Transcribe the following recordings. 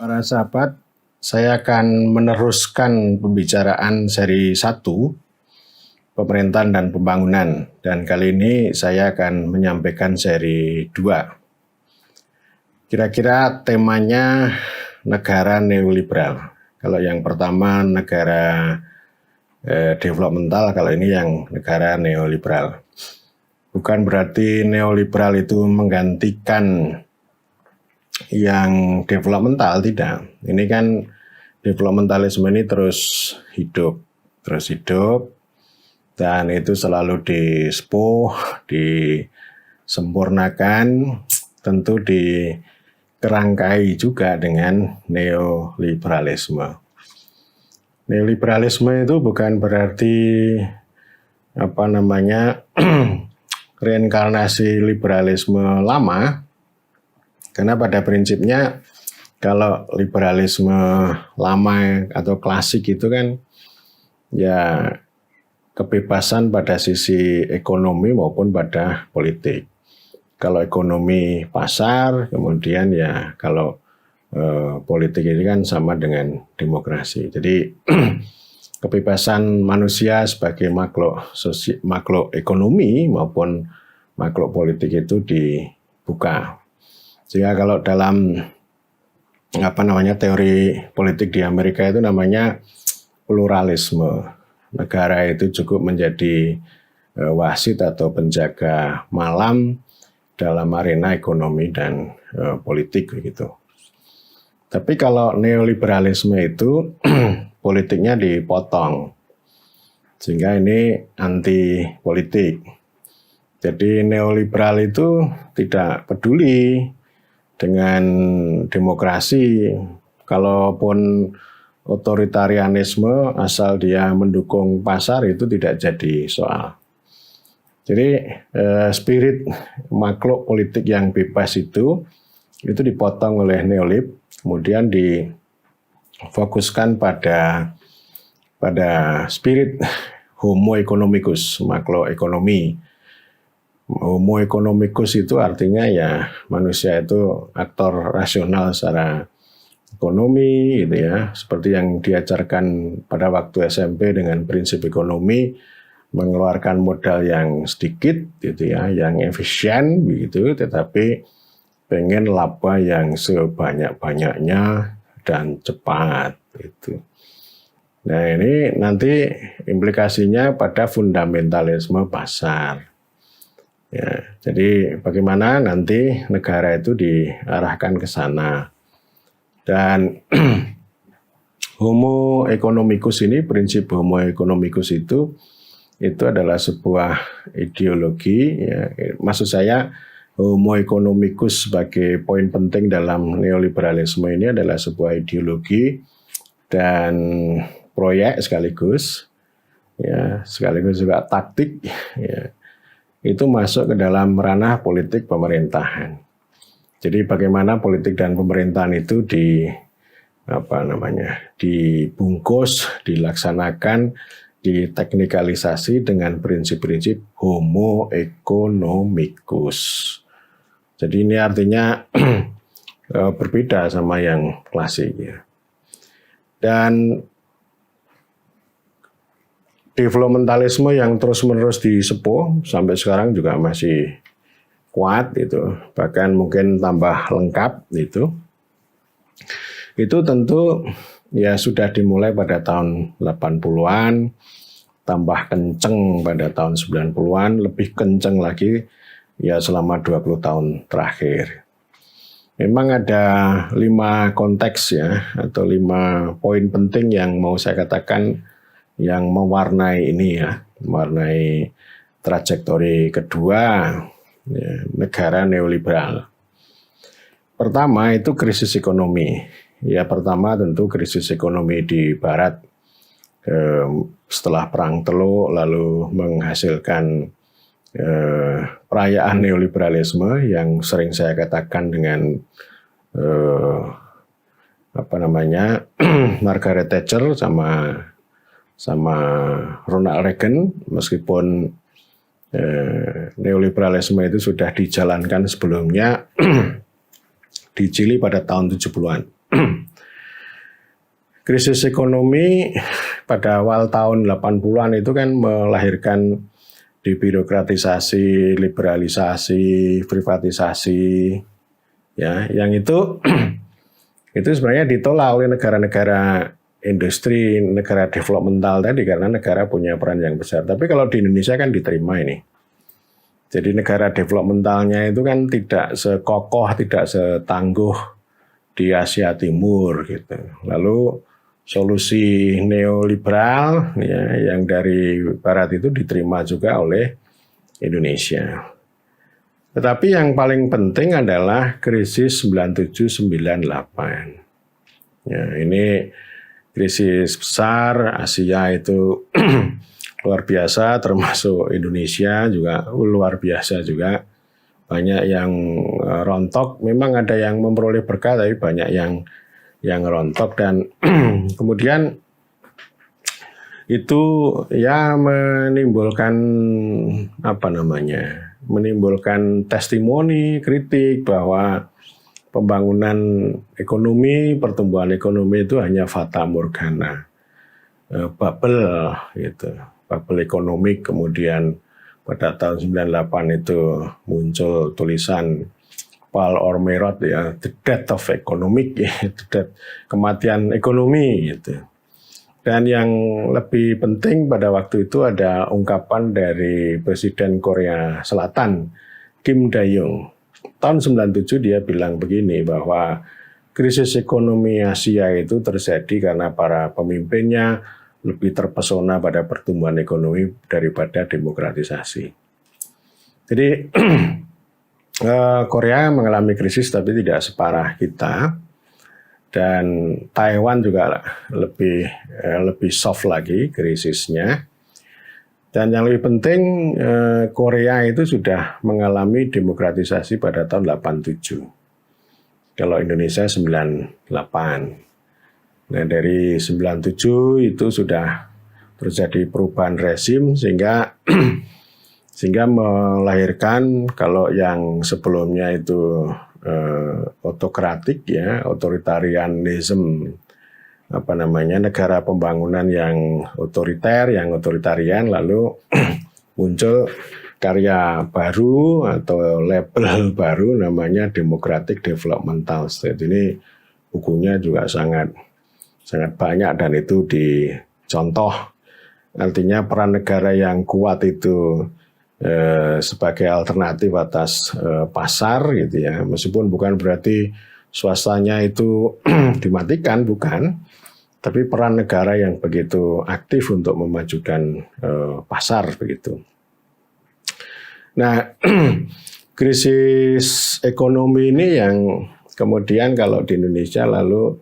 Para sahabat, saya akan meneruskan pembicaraan seri 1, pemerintahan dan pembangunan. Dan kali ini saya akan menyampaikan seri 2. Kira-kira temanya negara neoliberal. Kalau yang pertama negara developmental, kalau ini yang negara neoliberal. Bukan berarti neoliberal itu menggantikan yang developmental, tidak. Ini kan developmentalisme ini terus hidup, dan itu selalu dispuh, disempurnakan, tentu dikerangkai juga dengan neoliberalisme. Neoliberalisme itu bukan berarti reinkarnasi liberalisme lama. Karena pada prinsipnya kalau liberalisme lama atau klasik itu kan ya kebebasan pada sisi ekonomi maupun pada politik. Kalau ekonomi pasar, kemudian ya kalau politik ini kan sama dengan demokrasi. Jadi kebebasan manusia sebagai makhluk ekonomi maupun makhluk politik itu dibuka. Sehingga kalau dalam teori politik di Amerika itu namanya pluralisme. Negara itu cukup menjadi wasit atau penjaga malam dalam arena ekonomi dan politik begitu. Tapi kalau neoliberalisme itu politiknya dipotong. Sehingga ini anti politik. Jadi neoliberal itu tidak peduli dengan demokrasi, kalaupun otoritarianisme asal dia mendukung pasar itu tidak jadi soal. Jadi spirit makhluk politik yang bebas itu dipotong oleh neolib, kemudian difokuskan pada spirit homo economicus, makhluk ekonomi. Homo economicus itu artinya ya manusia itu aktor rasional secara ekonomi gitu ya, seperti yang diajarkan pada waktu SMP dengan prinsip ekonomi, mengeluarkan modal yang sedikit gitu ya, yang efisien begitu, tetapi pengen laba yang sebanyak-banyaknya dan cepat gitu. Nah, ini nanti implikasinya pada fundamentalisme pasar. Ya, jadi bagaimana nanti negara itu diarahkan ke sana. Dan homo economicus ini, prinsip homo economicus itu adalah sebuah ideologi. Ya. Maksud saya homo economicus sebagai poin penting dalam neoliberalisme ini adalah sebuah ideologi dan proyek sekaligus juga taktik. Ya. Itu masuk ke dalam ranah politik pemerintahan. Jadi bagaimana politik dan pemerintahan itu dibungkus, dilaksanakan, diteknikalisasi dengan prinsip-prinsip homo economicus. Jadi ini artinya berbeda sama yang klasik ya. Dan developmentalisme yang terus-menerus disepuh sampai sekarang juga masih kuat itu, bahkan mungkin tambah lengkap itu. Itu tentu ya sudah dimulai pada tahun 80-an, tambah kenceng pada tahun 90-an, lebih kenceng lagi ya selama 20 tahun terakhir. Memang ada 5 konteks ya, atau 5 poin penting yang mau saya katakan yang mewarnai ini ya, mewarnai trajektori kedua ya, negara neoliberal. Pertama itu krisis ekonomi. Ya pertama tentu krisis ekonomi di Barat setelah Perang Teluk lalu menghasilkan perayaan neoliberalisme yang sering saya katakan dengan Margaret Thatcher sama Ronald Reagan, meskipun neoliberalisme itu sudah dijalankan sebelumnya di Chili pada tahun 70-an. krisis ekonomi pada awal tahun 80-an itu kan melahirkan debirokratisasi, liberalisasi, privatisasi, ya, yang itu itu sebenarnya ditolak oleh negara-negara industri, negara developmental tadi karena negara punya peran yang besar. Tapi kalau di Indonesia kan diterima ini. Jadi negara developmentalnya itu kan tidak sekokoh, tidak setangguh di Asia Timur gitu. Lalu solusi neoliberal ya, yang dari Barat itu diterima juga oleh Indonesia. Tetapi yang paling penting adalah krisis 97-98. Ya, ini krisis besar, Asia itu luar biasa, termasuk Indonesia juga luar biasa juga. Banyak yang rontok, memang ada yang memperoleh berkah, tapi banyak yang rontok dan kemudian itu ya menimbulkan menimbulkan testimoni, kritik bahwa pembangunan ekonomi, pertumbuhan ekonomi itu hanya fata morgana, bubble gitu, bubble ekonomi. Kemudian pada tahun 98 itu muncul tulisan Paul Ormerod ya, the death of economic, ya, kematian ekonomi gitu. Dan yang lebih penting pada waktu itu ada ungkapan dari Presiden Korea Selatan Kim Dae-jung. Tahun 97 dia bilang begini bahwa krisis ekonomi Asia itu terjadi karena para pemimpinnya lebih terpesona pada pertumbuhan ekonomi daripada demokratisasi. Jadi Korea mengalami krisis tapi tidak separah kita, dan Taiwan juga lebih soft lagi krisisnya. Dan yang lebih penting Korea itu sudah mengalami demokratisasi pada tahun 87. Kalau Indonesia 98. Nah, dari 97 itu sudah terjadi perubahan rezim sehingga melahirkan, kalau yang sebelumnya itu otokratik ya, otoritarianisme, negara pembangunan yang otoriter, yang otoritarian, lalu muncul karya baru atau label baru namanya Democratic Developmental State. Ini bukunya juga sangat banyak dan itu dicontoh. Artinya peran negara yang kuat itu sebagai alternatif atas pasar gitu ya. Meskipun bukan berarti swastanya itu dimatikan, bukan. Tapi peran negara yang begitu aktif untuk memajukan pasar begitu. Nah, krisis ekonomi ini yang kemudian kalau di Indonesia lalu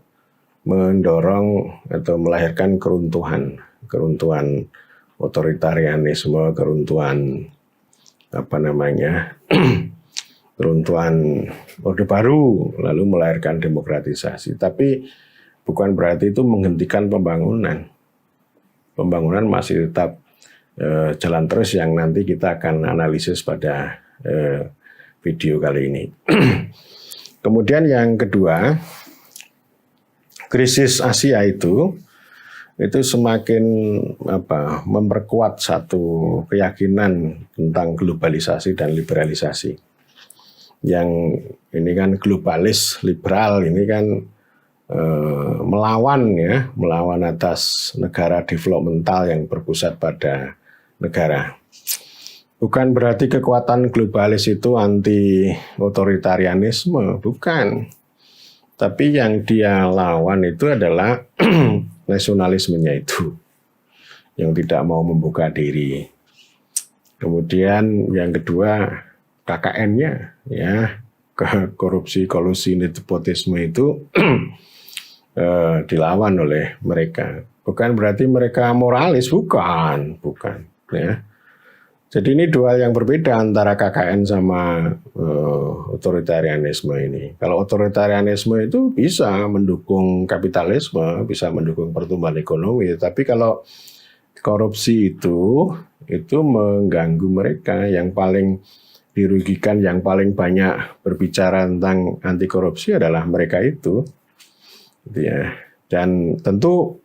mendorong atau melahirkan keruntuhan otoritarianisme, keruntuhan Orde Baru, lalu melahirkan demokratisasi. Tapi bukan berarti itu menghentikan pembangunan. Pembangunan masih tetap jalan terus, yang nanti kita akan analisis pada video kali ini. Kemudian yang kedua, krisis Asia itu semakin memperkuat satu keyakinan tentang globalisasi dan liberalisasi. Yang ini kan globalis, liberal, ini kan melawan atas negara developmental yang berpusat pada negara. Bukan berarti kekuatan globalis itu anti otoritarianisme, bukan. Tapi yang dia lawan itu adalah nasionalismenya itu, yang tidak mau membuka diri. Kemudian yang kedua KKN-nya, ya, korupsi, kolusi, nepotisme itu dilawan oleh mereka. Bukan berarti mereka moralis, bukan, ya. Jadi ini dua yang berbeda antara KKN sama otoritarianisme ini. Kalau otoritarianisme itu bisa mendukung kapitalisme, bisa mendukung pertumbuhan ekonomi, tapi kalau korupsi itu mengganggu mereka. Yang paling dirugikan, yang paling banyak berbicara tentang anti korupsi adalah mereka itu. Gitu ya. Dan tentu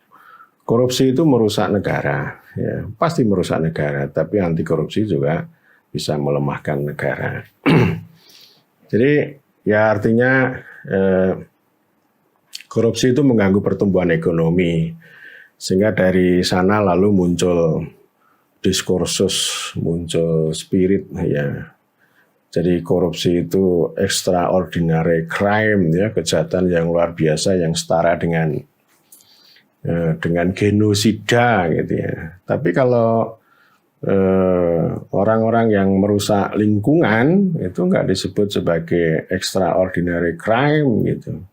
korupsi itu merusak negara, ya, pasti merusak negara. Tapi anti korupsi juga bisa melemahkan negara. Jadi ya artinya korupsi itu mengganggu pertumbuhan ekonomi, sehingga dari sana lalu muncul diskursus, muncul spirit, ya. Jadi korupsi itu extraordinary crime, ya, kejahatan yang luar biasa yang setara dengan genosida, gitu ya. Tapi kalau orang-orang yang merusak lingkungan itu nggak disebut sebagai extraordinary crime, gitu.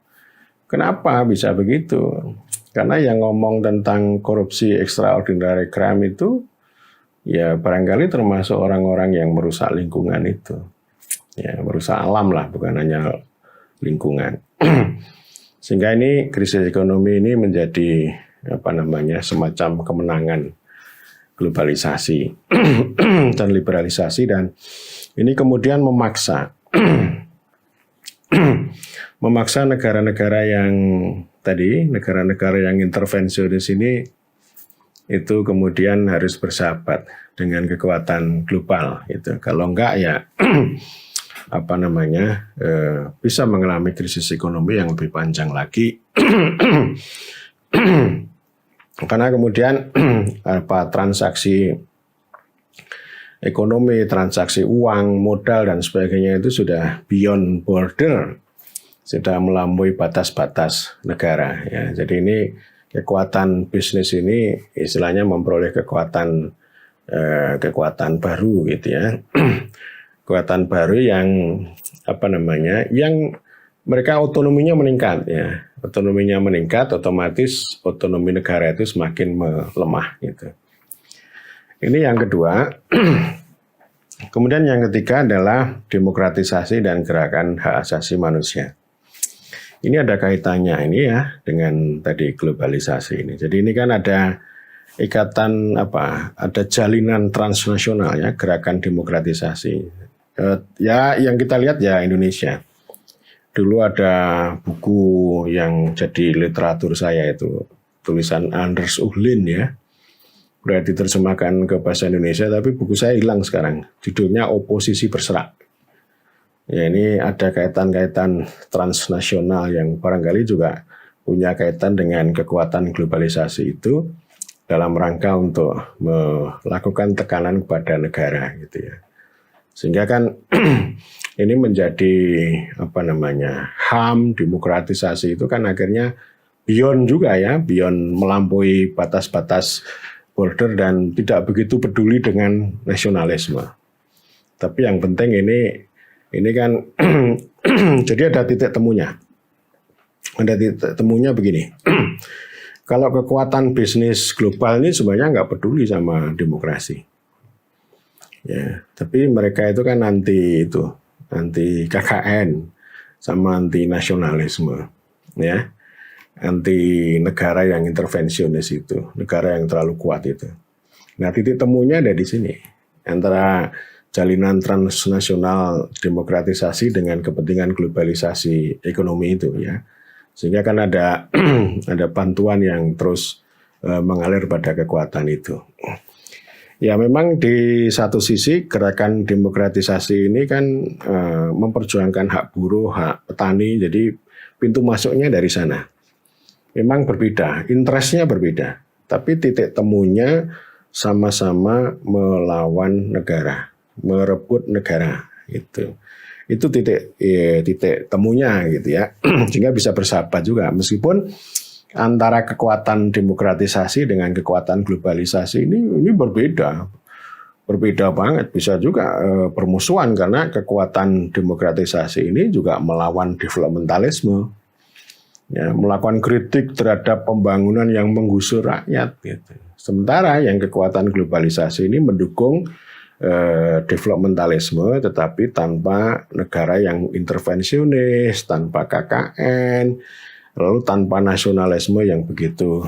Kenapa bisa begitu? Karena yang ngomong tentang korupsi extraordinary crime itu ya barangkali termasuk orang-orang yang merusak lingkungan itu. Ya, merusak alam lah, bukan hanya lingkungan. Sehingga ini krisis ekonomi ini menjadi semacam kemenangan globalisasi dan liberalisasi, dan ini kemudian memaksa negara-negara yang tadi, negara-negara yang intervensionis ini itu kemudian harus bersahabat dengan kekuatan global gitu. Kalau enggak ya bisa mengalami krisis ekonomi yang lebih panjang lagi. Karena kemudian transaksi ekonomi, transaksi uang, modal dan sebagainya itu sudah beyond border, sudah melampaui batas-batas negara. Ya, jadi ini kekuatan bisnis ini istilahnya memperoleh kekuatan baru gitu ya. Kekuatan baru yang yang mereka otonominya meningkat ya. Otonominya meningkat, otomatis otonomi negara itu semakin melemah gitu. Ini yang kedua. Kemudian yang ketiga adalah demokratisasi dan gerakan hak asasi manusia. Ini ada kaitannya ini ya dengan tadi globalisasi ini. Jadi ini kan ada ikatan ada jalinan transnasional ya, gerakan demokratisasi. Ya yang kita lihat ya Indonesia. Dulu ada buku yang jadi literatur saya itu, tulisan Anders Uhlin ya. Udah diterjemahkan ke bahasa Indonesia, tapi buku saya hilang sekarang. Judulnya Oposisi Berserak. Ya ini ada kaitan-kaitan transnasional yang barangkali juga punya kaitan dengan kekuatan globalisasi itu dalam rangka untuk melakukan tekanan kepada negara gitu ya. Sehingga kan ini menjadi HAM, demokratisasi itu kan akhirnya beyond juga ya, beyond melampaui batas-batas border dan tidak begitu peduli dengan nasionalisme. Tapi yang penting ini kan jadi ada titik temunya. Ada titik temunya begini. Kalau kekuatan bisnis global ini sebenarnya nggak peduli sama demokrasi. Ya, tapi mereka itu kan anti KKN sama anti nasionalisme, ya, anti negara yang intervensionis itu, negara yang terlalu kuat itu. Nah, titik temunya ada di sini antara jalinan transnasional demokratisasi dengan kepentingan globalisasi ekonomi itu, ya, sehingga kan ada ada bantuan yang terus mengalir pada kekuatan itu. Ya memang di satu sisi gerakan demokratisasi ini kan memperjuangkan hak buruh, hak petani, jadi pintu masuknya dari sana. Memang berbeda, interestnya berbeda, tapi titik temunya sama-sama melawan negara, merebut negara itu. Itu titik temunya gitu ya, sehingga bisa bersahabat juga meskipun antara kekuatan demokratisasi dengan kekuatan globalisasi ini berbeda banget, bisa juga permusuhan karena kekuatan demokratisasi ini juga melawan developmentalisme, ya, melakukan kritik terhadap pembangunan yang menggusur rakyat gitu. Sementara yang kekuatan globalisasi ini mendukung developmentalisme tetapi tanpa negara yang intervensionis, tanpa KKN, lalu tanpa nasionalisme yang begitu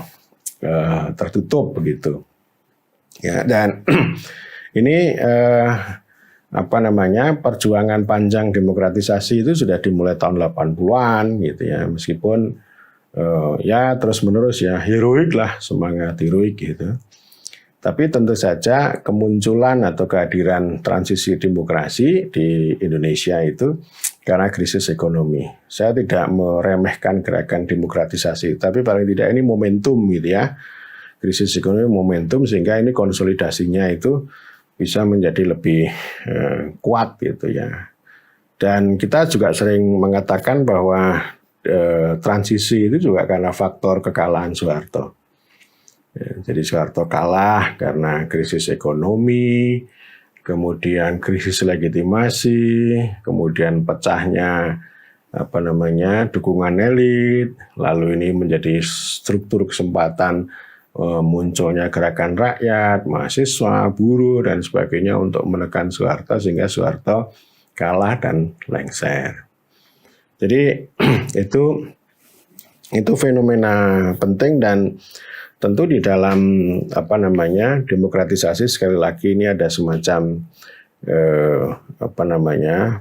tertutup begitu. Ya, dan ini perjuangan panjang demokratisasi itu sudah dimulai tahun 80-an gitu ya. Meskipun ya terus-menerus ya heroik lah, semangat heroik gitu. Tapi tentu saja kemunculan atau kehadiran transisi demokrasi di Indonesia itu karena krisis ekonomi. Saya tidak meremehkan gerakan demokratisasi, tapi paling tidak ini momentum gitu ya. Krisis ekonomi momentum sehingga ini konsolidasinya itu bisa menjadi lebih kuat gitu ya. Dan kita juga sering mengatakan bahwa transisi itu juga karena faktor kekalahan Soeharto. Ya, jadi Soeharto kalah karena krisis ekonomi, kemudian krisis legitimasi, kemudian pecahnya dukungan elit, lalu ini menjadi struktur kesempatan munculnya gerakan rakyat, mahasiswa, buruh dan sebagainya untuk menekan Soeharto sehingga Soeharto kalah dan lengser. Jadi itu fenomena penting dan tentu di dalam demokratisasi sekali lagi ini ada semacam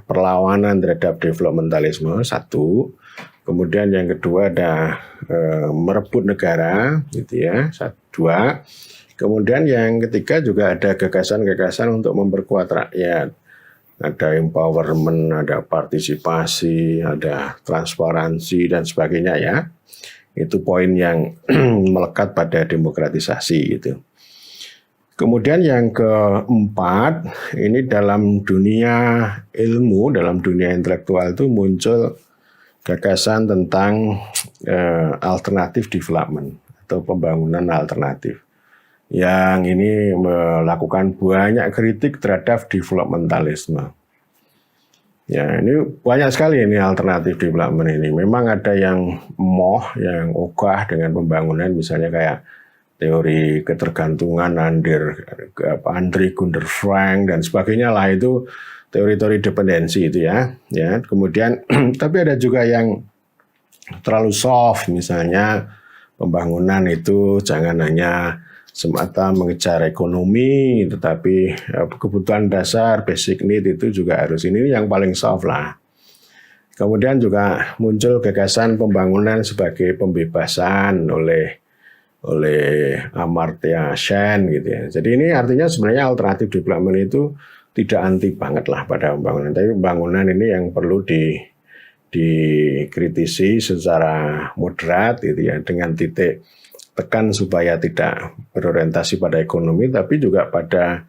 perlawanan terhadap developmentalisme satu, kemudian yang kedua ada merebut negara gitu ya, dua, kemudian yang ketiga juga ada gagasan-gagasan untuk memperkuat rakyat, ada empowerment, ada partisipasi, ada transparansi dan sebagainya ya. Itu poin yang melekat pada demokratisasi gitu. Kemudian yang keempat, ini dalam dunia ilmu, dalam dunia intelektual itu muncul gagasan tentang alternative development atau pembangunan alternatif. Yang ini melakukan banyak kritik terhadap developmentalisme. Ya, ini banyak sekali ini alternatif development ini. Memang ada yang yang ogah dengan pembangunan, misalnya kayak teori ketergantungan Andre Gunder Frank dan sebagainya lah, itu teori-teori dependensi itu ya. Ya, kemudian tapi ada juga yang terlalu soft, misalnya pembangunan itu jangan hanya semata mengejar ekonomi, tetapi kebutuhan dasar, basic need itu juga harus, ini yang paling soft lah. Kemudian juga muncul gagasan pembangunan sebagai pembebasan oleh Amartya Sen gitu ya. Jadi ini artinya sebenarnya alternatif development itu tidak anti banget lah pada pembangunan, tapi pembangunan ini yang perlu dikritisi secara moderat gitu ya, dengan titik tekan supaya tidak berorientasi pada ekonomi tapi juga pada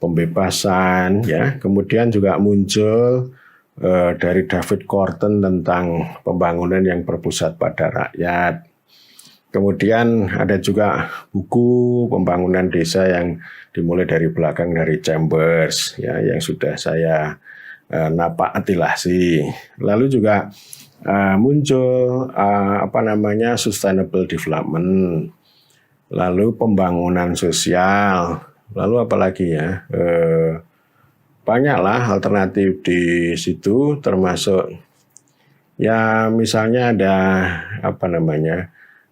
pembebasan ya. Kemudian juga muncul dari David Korten tentang pembangunan yang berpusat pada rakyat. Kemudian ada juga buku pembangunan desa yang dimulai dari belakang dari Chambers ya, yang sudah saya napatilasi. Lalu juga muncul sustainable development, lalu pembangunan sosial, lalu apalagi ya, banyaklah alternatif di situ, termasuk ya misalnya ada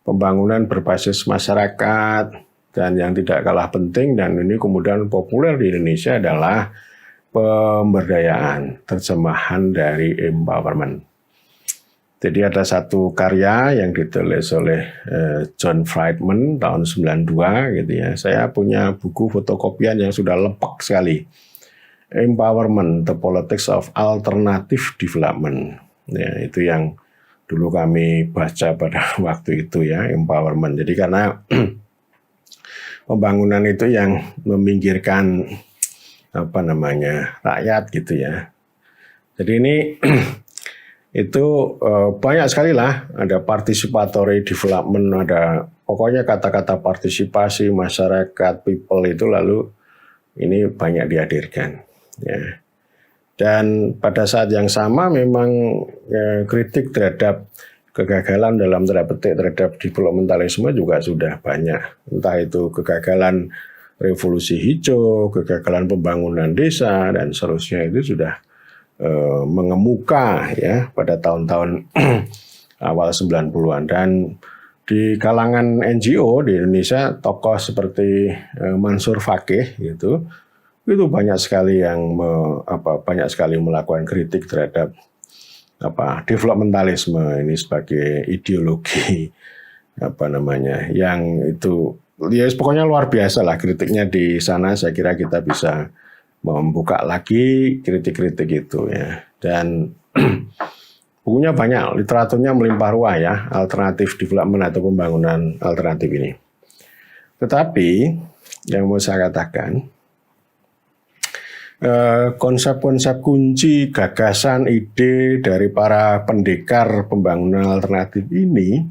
pembangunan berbasis masyarakat, dan yang tidak kalah penting dan ini kemudian populer di Indonesia adalah pemberdayaan, terjemahan dari empowerment. Jadi ada satu karya yang ditulis oleh John Friedman tahun 92 gitu ya. Saya punya buku fotokopian yang sudah lepek sekali. Empowerment, The Politics of Alternative Development. Ya, itu yang dulu kami baca pada waktu itu ya, empowerment. Jadi karena pembangunan itu yang meminggirkan rakyat gitu ya. Jadi ini itu banyak sekali lah, ada participatory development, ada pokoknya kata-kata partisipasi masyarakat, people itu, lalu ini banyak dihadirkan ya. Dan pada saat yang sama memang kritik terhadap kegagalan dalam tanda petik terhadap developmentalisme juga sudah banyak, entah itu kegagalan revolusi hijau, kegagalan pembangunan desa dan seterusnya, itu sudah mengemuka ya pada tahun-tahun awal 90-an. Dan di kalangan NGO di Indonesia, tokoh seperti Mansur Fakih itu banyak sekali yang banyak sekali melakukan kritik terhadap developmentalisme ini sebagai ideologi yang itu ya pokoknya luar biasa lah kritiknya di sana. Saya kira kita bisa membuka lagi kritik-kritik itu ya, dan bukunya banyak, literaturnya melimpah ruah ya, alternatif development atau pembangunan alternatif ini. Tetapi yang mau saya katakan, konsep-konsep kunci, gagasan, ide dari para pendekar pembangunan alternatif ini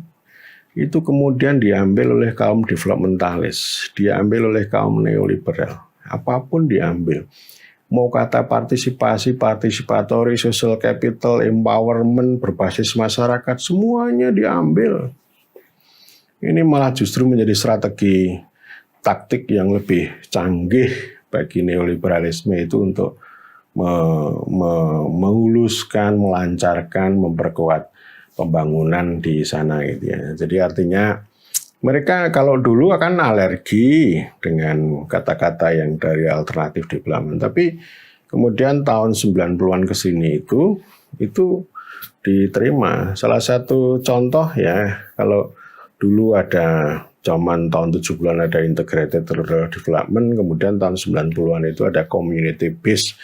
itu kemudian diambil oleh kaum developmentalis, diambil oleh kaum neoliberal, apapun diambil. Mau kata partisipasi, participatory, social capital, empowerment, berbasis masyarakat, semuanya diambil. Ini malah justru menjadi strategi taktik yang lebih canggih bagi neoliberalisme itu untuk menguluskan, melancarkan, memperkuat pembangunan di sana gitu ya. Jadi artinya mereka kalau dulu akan alergi dengan kata-kata yang dari alternatif development, tapi kemudian tahun 90-an ke sini itu diterima. Salah satu contoh ya, kalau dulu ada zaman tahun 70-an ada integrated rural development, kemudian tahun 90-an itu ada community based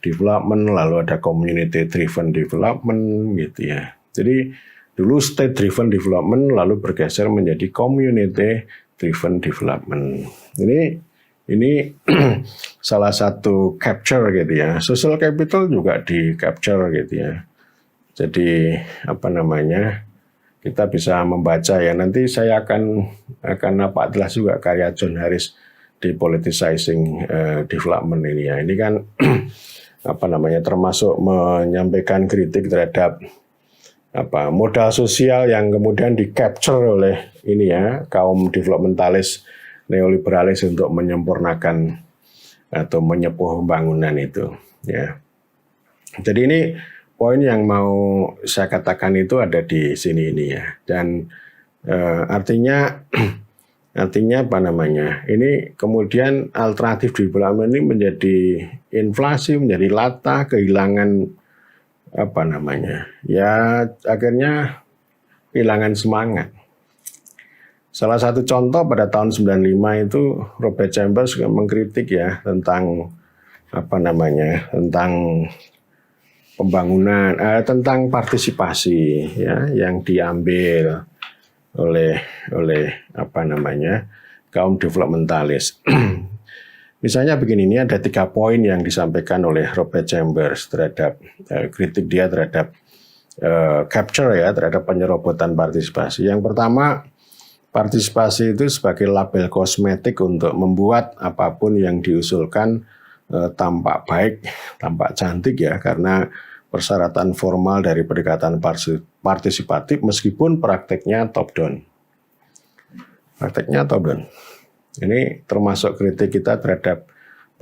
development, lalu ada community driven development gitu ya. Jadi dulu state driven development lalu bergeser menjadi community driven development. Ini salah satu capture gitu ya. Social capital juga di capture gitu ya. Jadi kita bisa membaca ya. Nanti saya akan adalah juga karya John Harris Depoliticizing Development ini ya. Ini kan termasuk menyampaikan kritik terhadap modal sosial yang kemudian di-capture oleh ini ya kaum developmentalis neoliberalis untuk menyempurnakan atau menyepuh pembangunan itu ya. Jadi ini poin yang mau saya katakan itu ada di sini ini ya. Dan artinya ini kemudian alternatif development ini menjadi inflasi, menjadi latah, kehilangan ya akhirnya kehilangan semangat. Salah satu contoh pada tahun 95 itu Robert Chambers mengkritik ya tentang tentang pembangunan, tentang partisipasi ya yang diambil oleh kaum developmentalis. Misalnya begini, ini ada 3 poin yang disampaikan oleh Robert Chambers terhadap kritik dia terhadap capture ya, terhadap penyerobotan partisipasi. Yang pertama, partisipasi itu sebagai label kosmetik untuk membuat apapun yang diusulkan tampak baik, tampak cantik ya, karena persyaratan formal dari pendekatan partisipatif meskipun prakteknya top down. Prakteknya top down. Ini termasuk kritik kita terhadap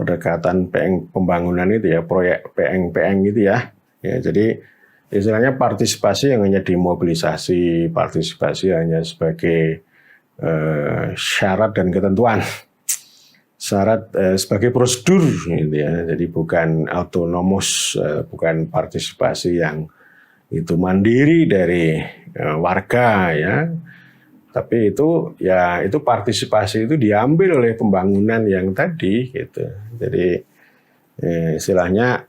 pendekatan pembangunan itu ya, proyek PN gitu ya. Ya, jadi istilahnya partisipasi yang hanya dimobilisasi, partisipasi hanya sebagai syarat dan ketentuan. Syarat sebagai prosedur gitu ya. Jadi bukan autonomous, bukan partisipasi yang itu mandiri dari warga ya. Tapi itu partisipasi itu diambil oleh pembangunan yang tadi gitu. Jadi istilahnya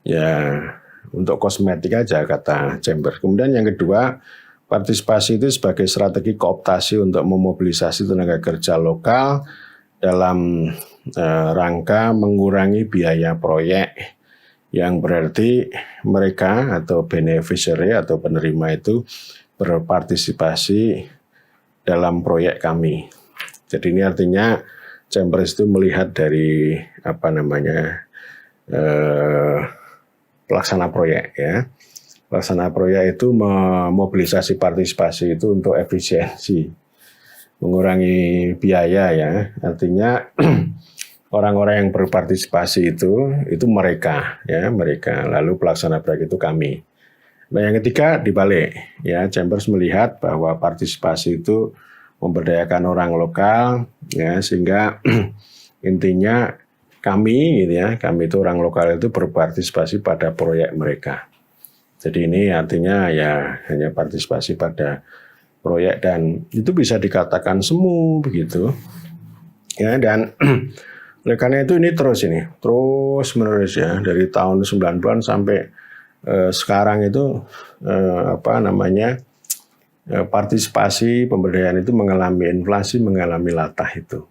ya untuk kosmetik aja kata Chambers. Kemudian yang kedua, partisipasi itu sebagai strategi kooptasi untuk memobilisasi tenaga kerja lokal dalam rangka mengurangi biaya proyek, yang berarti mereka atau beneficiary atau penerima itu berpartisipasi dalam proyek kami. Jadi ini artinya Chambers itu melihat dari pelaksana proyek ya. Pelaksana proyek itu memobilisasi partisipasi itu untuk efisiensi, mengurangi biaya ya. Artinya orang-orang yang berpartisipasi itu mereka ya, mereka. Lalu pelaksana proyek itu kami. Nah, yang ketiga dibalik ya, Chambers melihat bahwa partisipasi itu memberdayakan orang lokal ya, sehingga intinya kami gitu ya, kami itu orang lokal itu berpartisipasi pada proyek mereka. Jadi ini artinya ya hanya partisipasi pada proyek dan itu bisa dikatakan semu begitu. Ya dan oleh karena itu ini terus menerus ya dari tahun 90-an sampai sekarang itu partisipasi pemberdayaan itu mengalami inflasi, mengalami latah itu.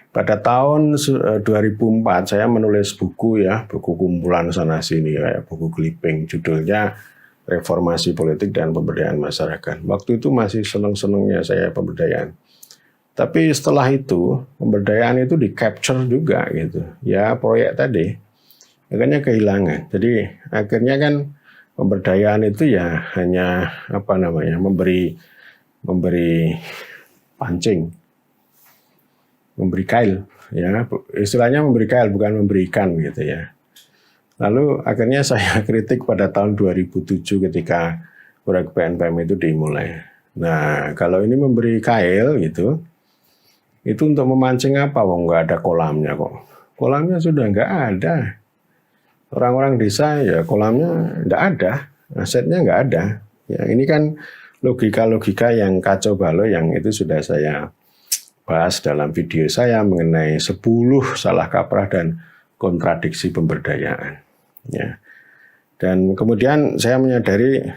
Pada tahun 2004 saya menulis buku kumpulan sana sini kayak buku clipping, judulnya Reformasi Politik dan Pemberdayaan Masyarakat. Waktu itu masih seneng-senengnya saya pemberdayaan. Tapi setelah itu pemberdayaan itu di capture juga gitu. Ya proyek tadi akhirnya kehilangan. Jadi akhirnya kan pemberdayaan itu ya hanya memberi pancing, memberi kail, ya istilahnya memberi kail bukan memberikan gitu ya. Lalu akhirnya saya kritik pada tahun 2007 ketika proyek PNPM itu dimulai. Nah kalau ini memberi kail gitu, itu untuk memancing apa? Wong nggak ada kolamnya kok. Kolamnya sudah nggak ada. Orang-orang desa ya kolamnya nggak ada, asetnya nggak ada. Ya ini kan logika-logika yang kacau balau yang itu sudah saya bahas dalam video saya mengenai 10 salah kaprah dan kontradiksi pemberdayaan. Ya. Dan kemudian saya menyadari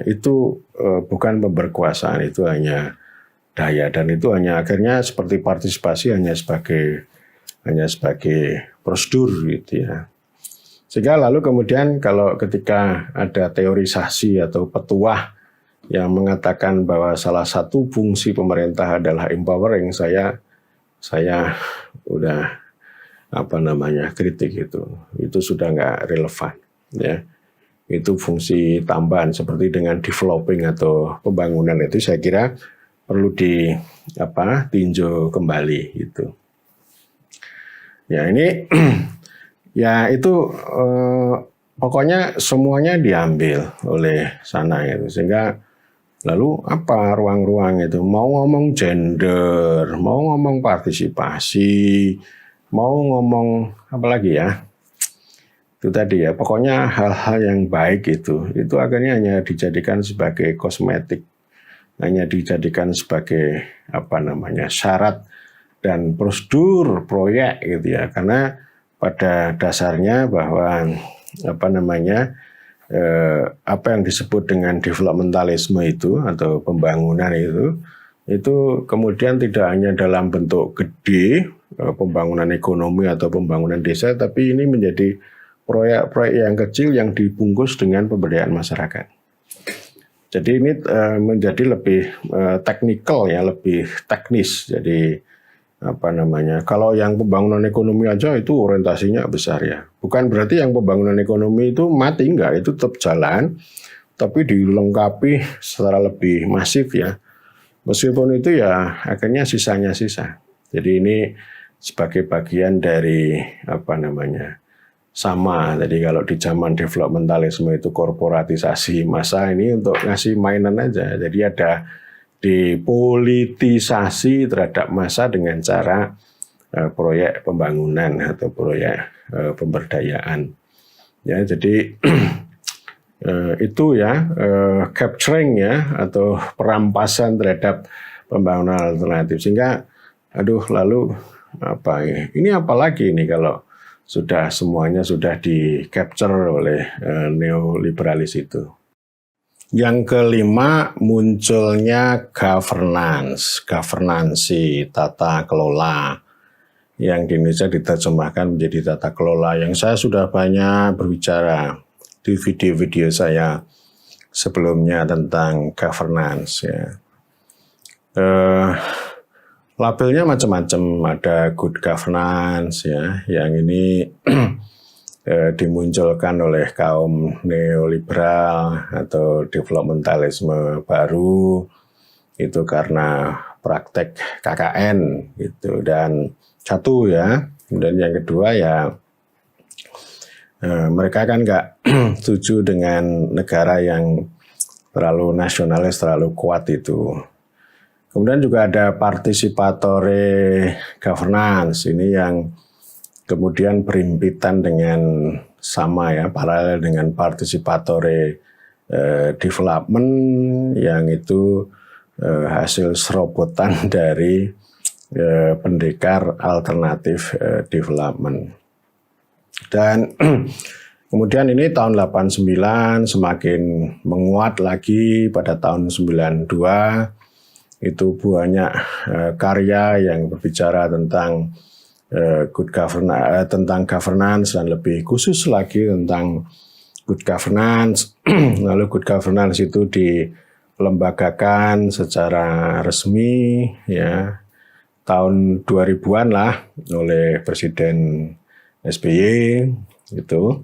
itu bukan pemberkuasaan, itu hanya daya dan itu hanya akhirnya seperti partisipasi hanya sebagai prosedur gitu ya. Sehingga lalu kemudian kalau ketika ada teorisasi atau petuah yang mengatakan bahwa salah satu fungsi pemerintah adalah empowering, saya udah kritik itu sudah nggak relevan ya. Itu fungsi tambahan seperti dengan developing atau pembangunan itu saya kira perlu ditinjau kembali gitu. Ya ini ya itu pokoknya semuanya diambil oleh sana gitu sehingga lalu apa ruang-ruang itu mau ngomong gender, mau ngomong partisipasi, mau ngomong apa lagi ya? Itu tadi ya, pokoknya hal-hal yang baik itu akhirnya hanya dijadikan sebagai kosmetik, hanya dijadikan sebagai syarat dan prosedur proyek gitu ya. Karena pada dasarnya bahwa apa yang disebut dengan developmentalisme itu atau pembangunan itu kemudian tidak hanya dalam bentuk gede pembangunan ekonomi atau pembangunan desa, tapi ini menjadi proyek-proyek yang kecil yang dibungkus dengan pemberdayaan masyarakat. Jadi ini menjadi lebih teknikal ya, lebih teknis. Jadi kalau yang pembangunan ekonomi aja itu orientasinya besar ya. Bukan berarti yang pembangunan ekonomi itu mati, enggak, itu tetap jalan, tapi dilengkapi secara lebih masif ya. Meskipun itu ya akhirnya sisanya sisa. Jadi ini sebagai bagian dari sama. Jadi kalau di zaman developmentalisme itu korporatisasi, masa ini untuk ngasih mainan aja. Jadi ada dipolitisasi terhadap massa dengan cara proyek pembangunan atau proyek pemberdayaan. Ya, jadi itu ya capturing ya atau perampasan terhadap pembangunan alternatif sehingga lalu ini apalagi ini kalau semuanya sudah di capture oleh neoliberalis itu. Yang kelima, munculnya governansi, tata kelola, yang di Indonesia diterjemahkan menjadi tata kelola, yang saya sudah banyak berbicara di video-video saya sebelumnya tentang governance. Ya. Labelnya macam-macam, ada good governance, ya, yang ini dimunculkan oleh kaum neoliberal atau developmentalisme baru itu karena praktek KKN gitu. Dan satu ya, kemudian yang kedua ya mereka kan nggak setuju dengan negara yang terlalu nasionalis, terlalu kuat itu. Kemudian juga ada participatory governance, ini yang kemudian berimpitan dengan sama ya, paralel dengan participatory development yang itu hasil serobotan dari pendekar alternatif development. Dan kemudian ini tahun 89 semakin menguat lagi pada tahun 92. Itu banyak karya yang berbicara tentang tentang governance dan lebih khusus lagi tentang good governance. Lalu good governance itu dilembagakan secara resmi ya tahun 2000-an lah oleh Presiden SBY gitu.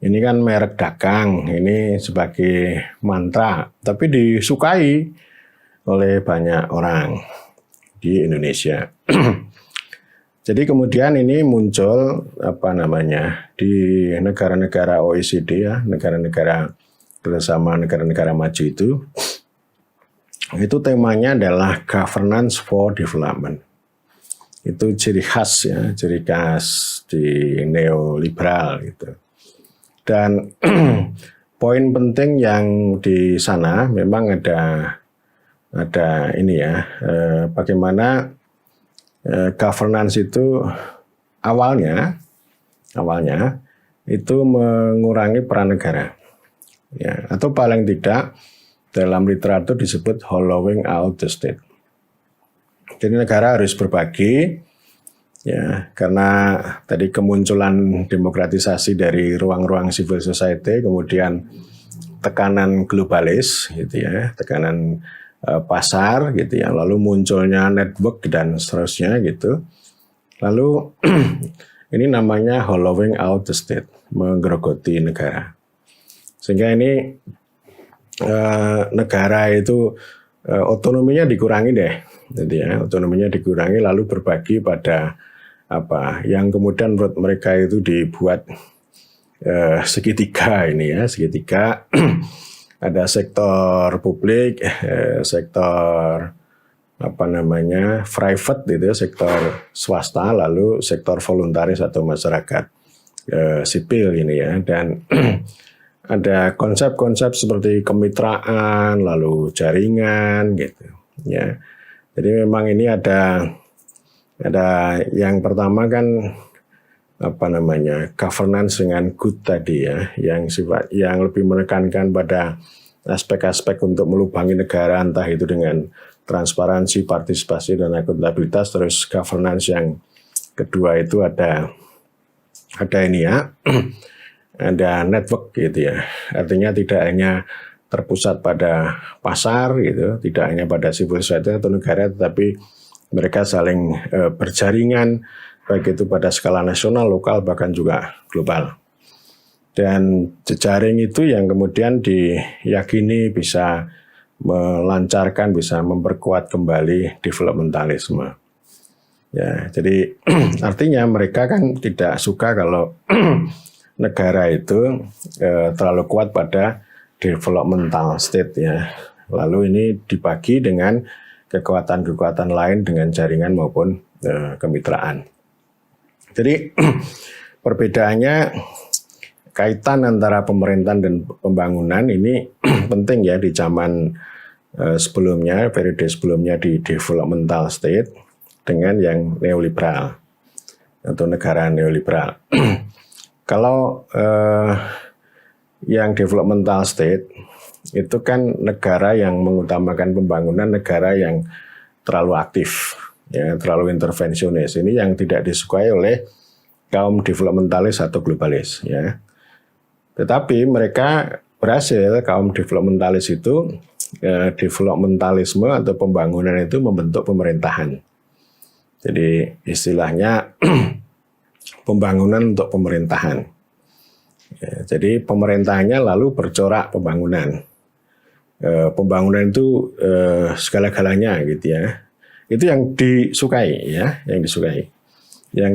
Ini kan merek dagang, ini sebagai mantra, tapi disukai oleh banyak orang di Indonesia. Jadi kemudian ini muncul di negara-negara OECD ya, negara-negara bersama negara-negara maju itu temanya adalah governance for development. Itu ciri khas di neoliberal gitu. Dan poin penting yang di sana memang ada ini ya, bagaimana governance itu awalnya itu mengurangi peran negara, ya, atau paling tidak dalam literatur disebut hollowing out the state. Jadi negara harus berbagi. Ya, karena tadi kemunculan demokratisasi dari ruang-ruang civil society, kemudian tekanan globalis, gitu ya, tekanan pasar, gitu ya, lalu munculnya network dan seterusnya, gitu. Lalu ini namanya hollowing out the state, menggerogoti negara, sehingga ini negara itu otonominya dikurangi deh, gitu ya, otonominya dikurangi, lalu berbagi pada yang kemudian menurut mereka itu dibuat segitiga ini ya, segitiga ada sektor publik, sektor private gitu ya, sektor swasta, lalu sektor voluntaris atau masyarakat sipil ini ya, dan ada konsep-konsep seperti kemitraan, lalu jaringan gitu ya. Jadi memang ini ada yang pertama kan governance dengan good tadi ya, yang lebih menekankan pada aspek-aspek untuk melubangi negara, entah itu dengan transparansi, partisipasi dan akuntabilitas. Terus governance yang kedua itu ada ini ya, ada network gitu ya. Artinya tidak hanya terpusat pada pasar gitu, tidak hanya pada civil society atau negara, tetapi mereka saling berjaringan, baik itu pada skala nasional, lokal, bahkan juga global. Dan jejaring itu yang kemudian diyakini bisa melancarkan, bisa memperkuat kembali developmentalisme. Ya, jadi artinya mereka kan tidak suka kalau negara itu terlalu kuat pada developmental state ya. Lalu ini dibagi dengan kekuatan-kekuatan lain dengan jaringan maupun kemitraan. Jadi perbedaannya, kaitan antara pemerintahan dan pembangunan ini penting ya di zaman sebelumnya, periode sebelumnya di developmental state dengan yang neoliberal atau negara neoliberal. Kalau yang developmental state itu kan negara yang mengutamakan pembangunan, negara yang terlalu aktif, ya, terlalu intervensionis. Ini yang tidak disukai oleh kaum developmentalis atau globalis, ya. Tetapi mereka berhasil, kaum developmentalis itu, developmentalisme atau pembangunan itu membentuk pemerintahan. Jadi istilahnya pembangunan untuk pemerintahan. Ya, jadi pemerintahannya lalu bercorak pembangunan. Pembangunan itu segala-galanya gitu ya. Itu yang disukai ya, yang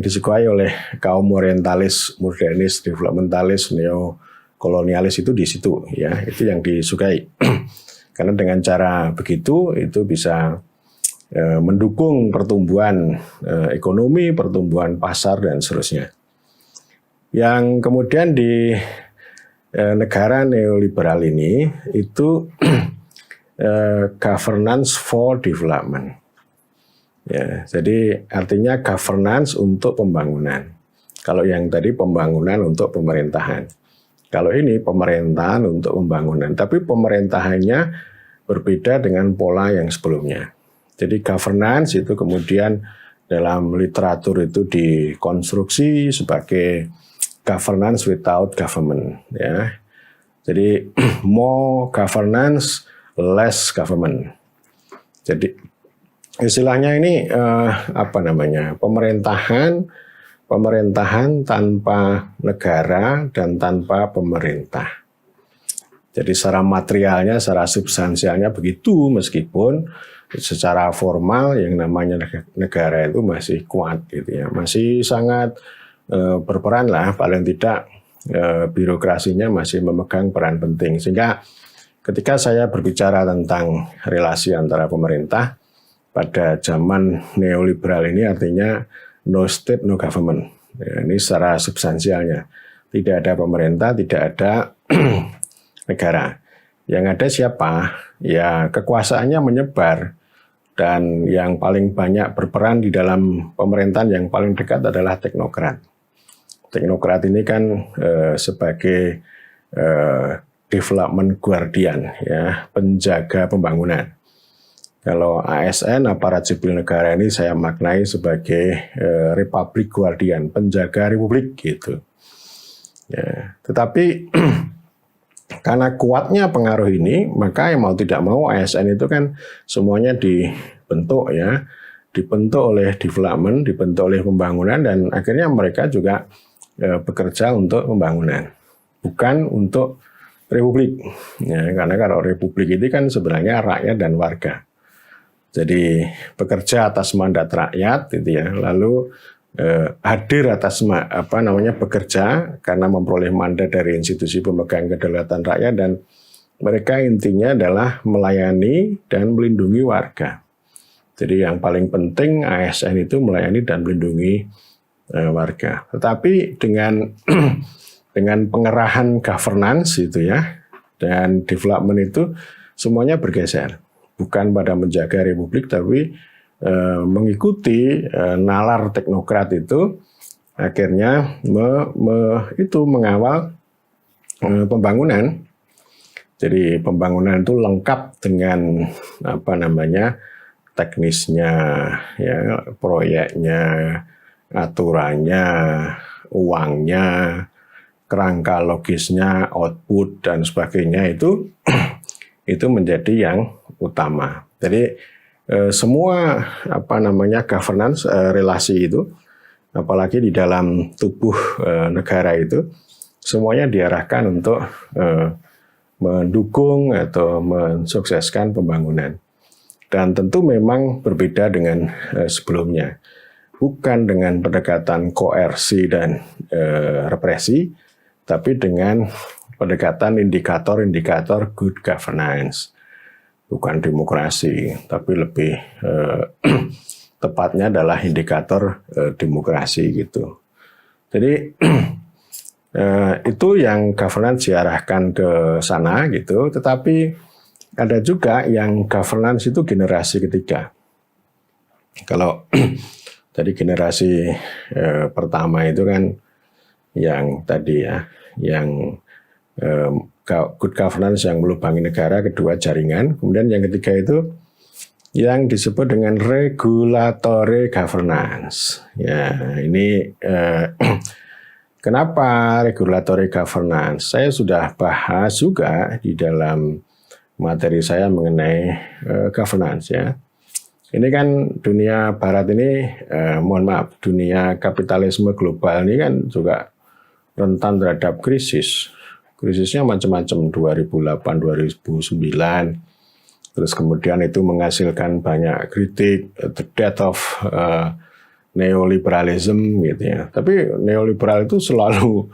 disukai oleh kaum orientalis, modernis, developmentalis, neokolonialis itu di situ ya, itu yang disukai. Karena dengan cara begitu itu bisa mendukung pertumbuhan ekonomi, pertumbuhan pasar dan seterusnya. Yang kemudian di negara neoliberal ini itu governance for development. Ya, jadi artinya governance untuk pembangunan. Kalau yang tadi pembangunan untuk pemerintahan. Kalau ini pemerintahan untuk pembangunan. Tapi pemerintahannya berbeda dengan pola yang sebelumnya. Jadi governance itu kemudian dalam literatur itu dikonstruksi sebagai governance without government. Ya. Jadi more governance, less government. Jadi istilahnya ini pemerintahan tanpa negara dan tanpa pemerintah. Jadi secara materialnya, secara substansialnya begitu, meskipun secara formal yang namanya negara itu masih kuat gitu ya, masih sangat berperan lah, paling tidak birokrasinya masih memegang peran penting. Sehingga ketika saya berbicara tentang relasi antara pemerintah pada zaman neoliberal ini, artinya no state, no government. Ya, ini secara substansialnya. Tidak ada pemerintah, tidak ada negara. Yang ada siapa? Ya kekuasaannya menyebar. Dan yang paling banyak berperan di dalam pemerintahan yang paling dekat adalah teknokrat. Teknokrat ini kan sebagai development guardian, ya, penjaga pembangunan. Kalau ASN, aparat sipil negara, ini saya maknai sebagai Republic Guardian, penjaga republik gitu. Ya, tetapi karena kuatnya pengaruh ini, maka yang mau tidak mau ASN itu kan semuanya dibentuk ya, dibentuk oleh development, dibentuk oleh pembangunan, dan akhirnya mereka juga bekerja untuk pembangunan, bukan untuk republik. Ya, karena kalau republik itu kan sebenarnya rakyat dan warga. Jadi bekerja atas mandat rakyat, gitu ya. Lalu hadir atas bekerja karena memperoleh mandat dari institusi pemegang kedaulatan rakyat, dan mereka intinya adalah melayani dan melindungi warga. Jadi yang paling penting ASN itu melayani dan melindungi warga. Tetapi dengan dengan pengerahan governance itu ya dan development itu semuanya bergeser. Bukan pada menjaga republik, tapi mengikuti nalar teknokrat itu, akhirnya mengawal pembangunan. Jadi pembangunan itu lengkap dengan teknisnya, ya, proyeknya, aturannya, uangnya, kerangka logisnya, output dan sebagainya itu menjadi yang utama. Jadi semua governance relasi itu, apalagi di dalam tubuh negara itu, semuanya diarahkan untuk mendukung atau mensukseskan pembangunan. Dan tentu memang berbeda dengan sebelumnya, bukan dengan pendekatan koersi dan represi, tapi dengan pendekatan indikator-indikator good governance. Bukan demokrasi, tapi lebih tepatnya adalah indikator demokrasi gitu. Jadi itu yang governance diarahkan ke sana gitu. Tetapi ada juga yang governance itu generasi ketiga. Kalau tadi generasi pertama itu kan yang tadi ya, yang good governance yang melubangi negara, kedua jaringan, kemudian yang ketiga itu yang disebut dengan regulatory governance. Ya, ini kenapa regulatory governance? Saya sudah bahas juga di dalam materi saya mengenai governance ya. Ini kan dunia barat ini, dunia kapitalisme global ini kan juga rentan terhadap krisis. Krisisnya macam-macam, 2008, 2009. Terus kemudian itu menghasilkan banyak kritik, the death of neoliberalism gitu ya. Tapi neoliberal itu selalu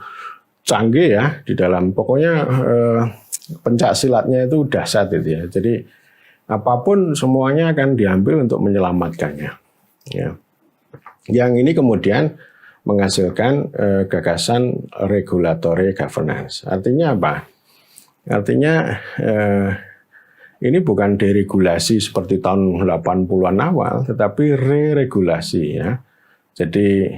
canggih ya di dalam, pokoknya pencak silatnya itu dahsyat itu ya. Jadi apapun semuanya akan diambil untuk menyelamatkannya. Ya. Yang ini kemudian menghasilkan gagasan regulatory governance. Artinya apa? Artinya ini bukan deregulasi seperti tahun 80-an awal, tetapi re-regulasi ya. Jadi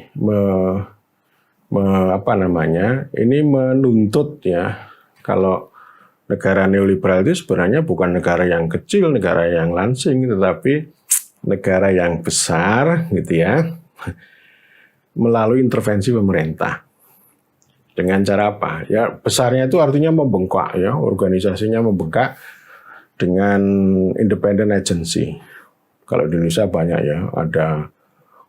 ini menuntut ya, kalau negara neoliberal itu sebenarnya bukan negara yang kecil, negara yang lansing, tetapi negara yang besar gitu ya, melalui intervensi pemerintah. Dengan cara apa? Ya besarnya itu artinya membengkak ya, organisasinya membengkak dengan independent agency. Kalau di Indonesia banyak ya, ada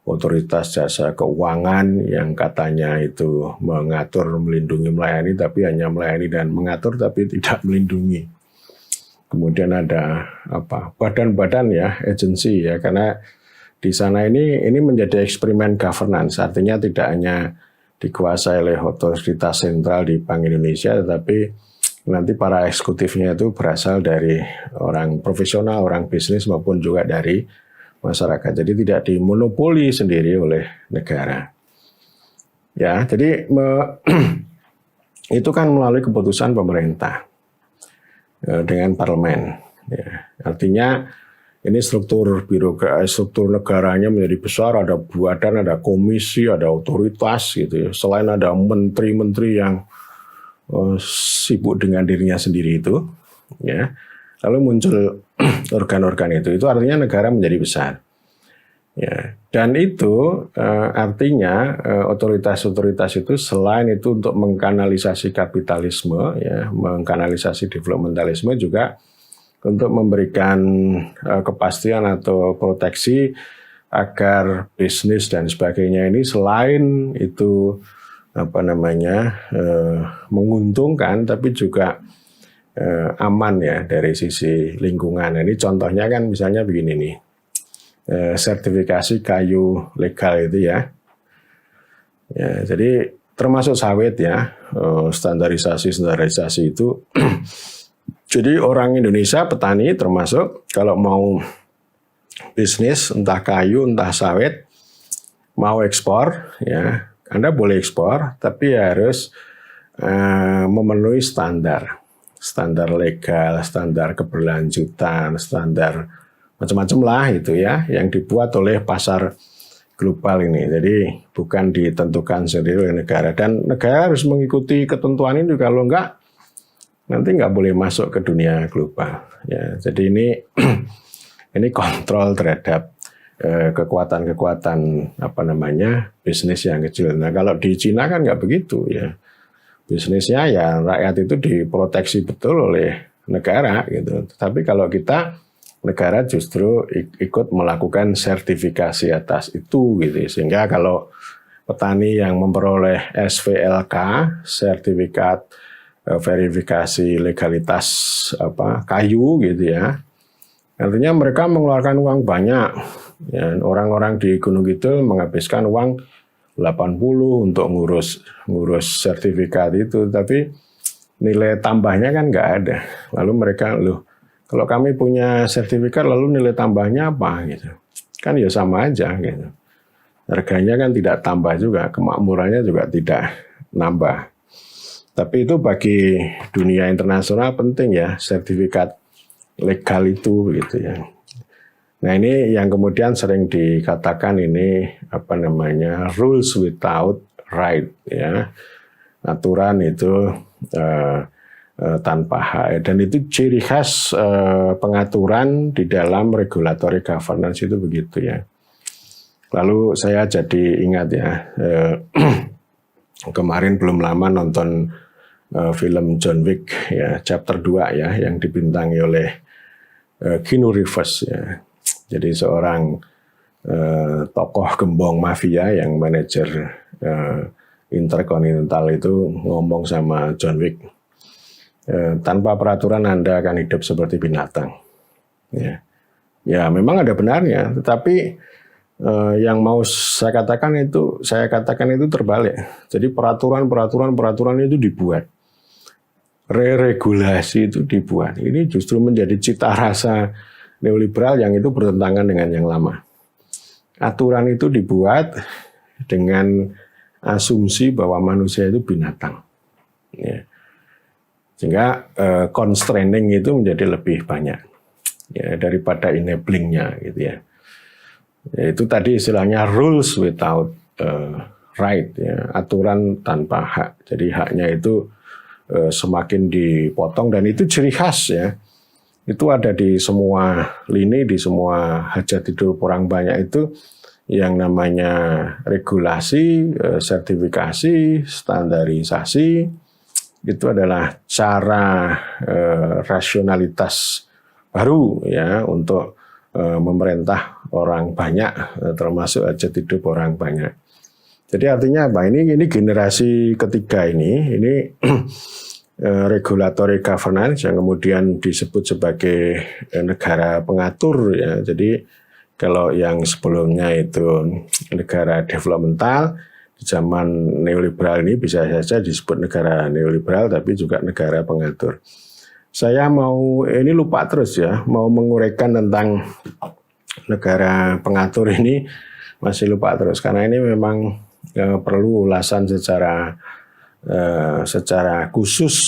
otoritas jasa keuangan yang katanya itu mengatur, melindungi, melayani, tapi hanya melayani dan mengatur tapi tidak melindungi. Kemudian ada badan-badan ya, agency ya, karena di sana ini menjadi eksperimen governance, artinya tidak hanya dikuasai oleh otoritas sentral di Bank Indonesia, tetapi nanti para eksekutifnya itu berasal dari orang profesional, orang bisnis maupun juga dari masyarakat. Jadi tidak dimonopoli sendiri oleh negara. Ya, jadi itu kan melalui keputusan pemerintah dengan parlemen. Ya, artinya ini struktur struktur negaranya menjadi besar, ada badan, ada komisi, ada otoritas gitu ya. Selain ada menteri-menteri yang sibuk dengan dirinya sendiri itu, ya, lalu muncul organ-organ itu artinya negara menjadi besar, ya, dan itu artinya otoritas-otoritas itu selain itu untuk mengkanalisasi kapitalisme, ya, mengkanalisasi developmentalisme, juga untuk memberikan kepastian atau proteksi agar bisnis dan sebagainya ini selain itu menguntungkan, tapi juga aman ya dari sisi lingkungan. Ini contohnya kan misalnya begini nih, sertifikasi kayu legal itu ya. Ya, jadi termasuk sawit ya, standarisasi itu. Jadi orang Indonesia petani termasuk kalau mau bisnis entah kayu entah sawit, mau ekspor ya, Anda boleh ekspor, tapi harus memenuhi standar legal, standar keberlanjutan, standar macam-macam lah itu ya, yang dibuat oleh pasar global ini. Jadi bukan ditentukan sendiri oleh negara, dan negara harus mengikuti ketentuan ini. Kalau enggak, nanti nggak boleh masuk ke dunia global. Ya, jadi ini kontrol terhadap kekuatan-kekuatan bisnis yang kecil. Nah kalau di Cina kan nggak begitu ya, bisnisnya ya rakyat itu diproteksi betul oleh negara gitu. Tapi kalau kita, negara justru ikut melakukan sertifikasi atas itu gitu, sehingga kalau petani yang memperoleh SVLK, sertifikat verifikasi legalitas kayu gitu ya, artinya mereka mengeluarkan uang banyak. Ya, orang-orang di Gunung Kidul menghabiskan uang 80 untuk ngurus sertifikat itu, tapi nilai tambahnya kan nggak ada. Lalu mereka, kalau kami punya sertifikat lalu nilai tambahnya apa gitu, kan ya sama aja gitu. Harganya kan tidak tambah juga, kemakmurannya juga tidak nambah. Tapi itu bagi dunia internasional penting ya, sertifikat legal itu gitu ya. Nah ini yang kemudian sering dikatakan ini rules without right ya, aturan itu tanpa hak, dan itu ciri khas pengaturan di dalam regulatory governance itu begitu ya. Lalu saya jadi ingat ya, kemarin belum lama nonton film John Wick ya, chapter 2 ya, yang dibintangi oleh Keanu Reeves ya. Jadi seorang tokoh gembong mafia yang manajer Intercontinental itu ngomong sama John Wick, tanpa peraturan Anda akan hidup seperti binatang. Ya memang ada benarnya, tetapi yang mau saya katakan itu terbalik. Jadi peraturan itu dibuat, re-regulasi itu dibuat. Ini justru menjadi cita rasa neoliberal yang itu bertentangan dengan yang lama. Aturan itu dibuat dengan asumsi bahwa manusia itu binatang. Ya. Sehingga constraining itu menjadi lebih banyak ya, daripada enabling-nya gitu ya. Itu tadi istilahnya rules without right, ya, aturan tanpa hak. Jadi haknya itu semakin dipotong, dan itu ciri khas ya. Itu ada di semua lini, di semua hajat hidup orang banyak itu yang namanya regulasi, sertifikasi, standarisasi. Itu adalah cara rasionalitas baru ya untuk memerintah orang banyak, termasuk hajat hidup orang banyak. Jadi artinya apa? Ini generasi ketiga ini regulatory governance yang kemudian disebut sebagai negara pengatur ya. Jadi kalau yang sebelumnya itu negara developmental, di zaman neoliberal ini bisa saja disebut negara neoliberal, tapi juga negara pengatur. Saya ini lupa terus ya, mau menguraikan tentang negara pengatur ini masih lupa terus, karena ini memang perlu ulasan secara khusus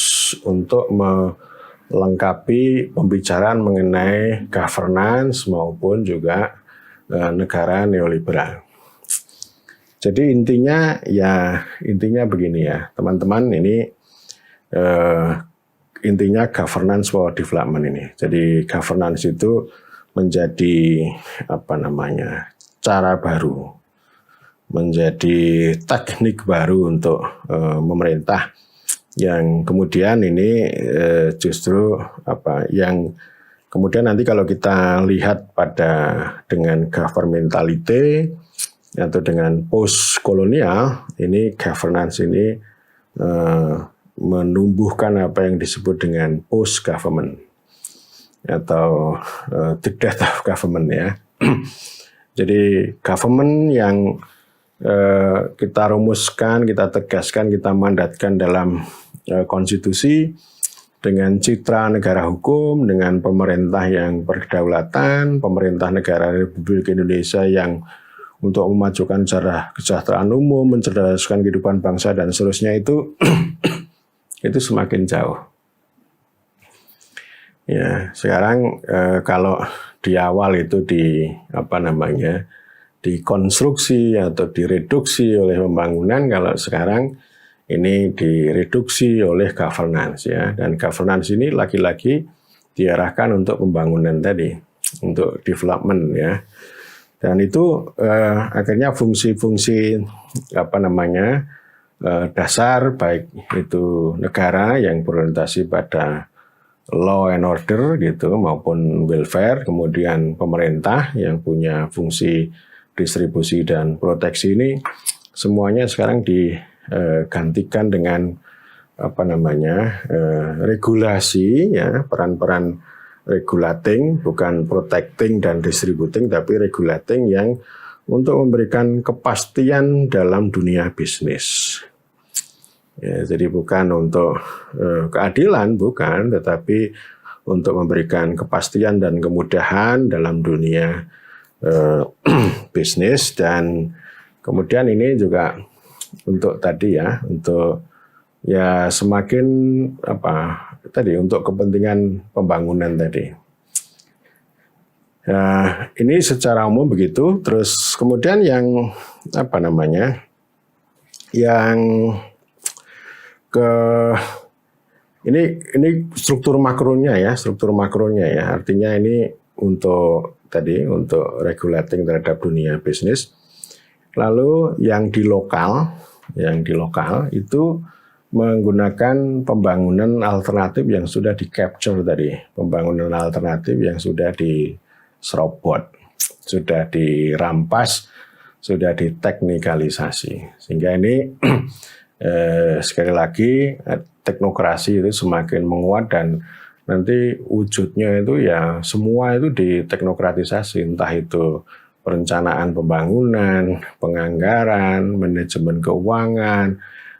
untuk melengkapi pembicaraan mengenai governance maupun juga negara neoliberal. Jadi intinya begini ya teman-teman, ini intinya governance for development ini. Jadi governance itu menjadi cara baru, menjadi teknik baru untuk memerintah, yang kemudian ini justru yang kemudian nanti kalau kita lihat dengan governmentality atau dengan post kolonial, ini governance ini menumbuhkan apa yang disebut dengan post government atau the death of government ya. Jadi government yang kita rumuskan, kita tegaskan, kita mandatkan dalam konstitusi dengan citra negara hukum, dengan pemerintah yang berkedaulatan, pemerintah negara Republik Indonesia yang untuk memajukan kesejahteraan umum, mencerdaskan kehidupan bangsa dan seterusnya, itu itu semakin jauh. Ya, sekarang kalau di awal itu dikonstruksi atau direduksi oleh pembangunan, kalau sekarang ini direduksi oleh governance ya. Dan governance ini lagi-lagi diarahkan untuk pembangunan tadi, untuk development ya. Dan itu akhirnya fungsi-fungsi dasar, baik itu negara yang berorientasi pada law and order gitu maupun welfare, kemudian pemerintah yang punya fungsi distribusi dan proteksi, ini semuanya sekarang digantikan dengan regulasi ya, peran-peran regulating, bukan protecting dan distributing, tapi regulating yang untuk memberikan kepastian dalam dunia bisnis. Ya, jadi bukan untuk keadilan, bukan, tetapi untuk memberikan kepastian dan kemudahan dalam dunia bisnis. Dan kemudian ini juga untuk tadi ya, untuk ya semakin untuk kepentingan pembangunan tadi. Nah, ini secara umum begitu. Terus kemudian yang ini struktur makronya ya, artinya ini untuk regulating terhadap dunia bisnis. Lalu yang di lokal itu menggunakan pembangunan alternatif yang sudah di-capture tadi, pembangunan alternatif yang sudah diserobot, sudah dirampas, sudah diteknikalisasi. Sehingga ini sekali lagi teknokrasi itu semakin menguat, dan nanti wujudnya itu ya semua itu diteknokratisasi, entah itu perencanaan pembangunan, penganggaran, manajemen keuangan,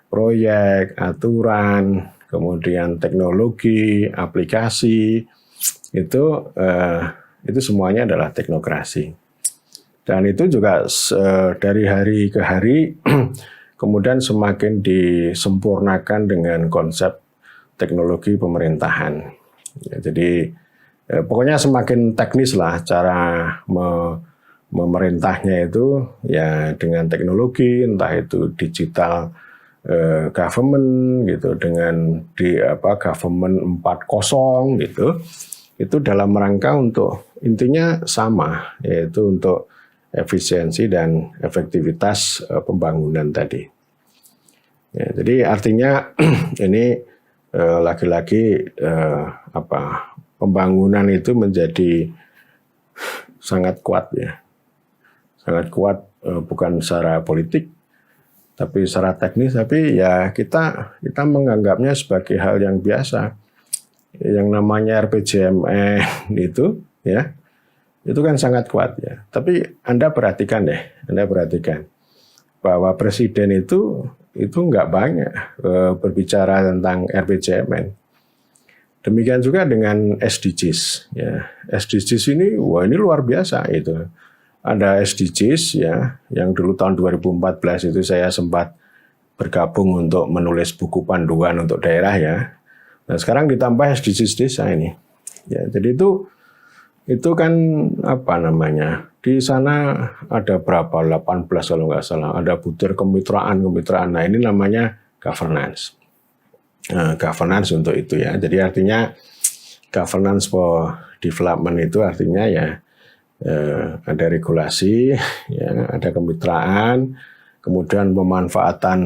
proyek, aturan, kemudian teknologi, aplikasi, itu semuanya adalah teknokrasi. Dan itu juga dari hari ke hari kemudian semakin disempurnakan dengan konsep teknologi pemerintahan. Ya, jadi pokoknya semakin teknis lah cara memerintahnya itu ya dengan teknologi, entah itu digital government gitu, dengan government 4.0 gitu. Itu dalam rangka untuk intinya sama, yaitu untuk efisiensi dan efektivitas pembangunan tadi. Ya, jadi artinya ini lagi-lagi pembangunan itu menjadi sangat kuat ya, sangat kuat bukan secara politik, tapi secara teknis. Tapi ya kita menganggapnya sebagai hal yang biasa. Yang namanya RPJMN itu ya, itu kan sangat kuat ya. Tapi Anda perhatikan bahwa presiden itu nggak banyak berbicara tentang RPJMN. Demikian juga dengan SDGs ya. SDGs ini luar biasa itu. Ada SDGs ya, yang dulu tahun 2014 itu saya sempat bergabung untuk menulis buku panduan untuk daerah ya. Nah, sekarang ditambah SDGs desa ini. Ya, jadi itu kan di sana ada berapa? 18 kalau nggak salah. Ada butir kemitraan. Nah, ini namanya governance. Nah, governance untuk itu ya. Jadi artinya governance for development itu artinya ya ada regulasi, ya, ada kemitraan, kemudian pemanfaatan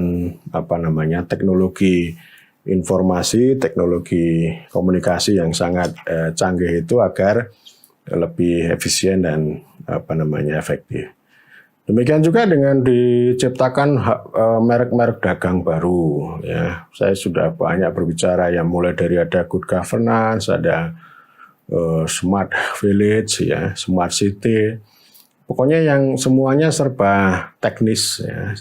teknologi informasi, teknologi komunikasi yang sangat canggih itu agar lebih efisien dan efektif. Demikian juga dengan diciptakan merek-merek dagang baru. Ya, saya sudah banyak berbicara yang mulai dari ada good governance, ada smart village, ya, smart city. Pokoknya yang semuanya serba teknis, ya,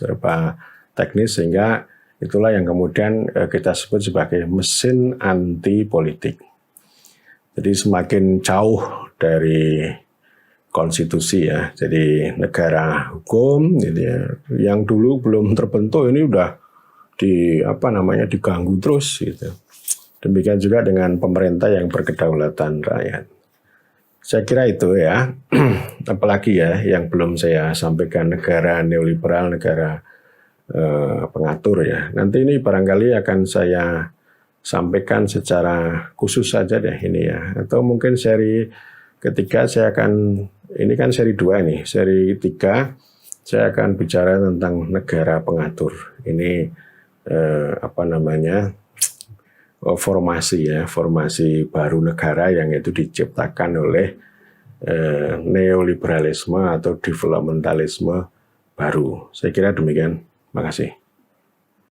sehingga itulah yang kemudian kita sebut sebagai mesin anti politik. Jadi semakin jauh dari konstitusi ya, jadi negara hukum, gitu ya, yang dulu belum terbentuk ini udah diganggu terus gitu. Demikian juga dengan pemerintah yang berkedaulatan rakyat. Saya kira itu ya, apalagi ya yang belum saya sampaikan, negara neoliberal, negara pengatur ya. Nanti ini barangkali akan saya sampaikan secara khusus saja deh ini ya. Atau mungkin seri ketiga saya akan, ini kan seri 2 nih, seri 3 saya akan bicara tentang negara pengatur. Ini formasi baru negara yang itu diciptakan oleh neoliberalisme atau developmentalisme baru. Saya kira demikian. Terima kasih.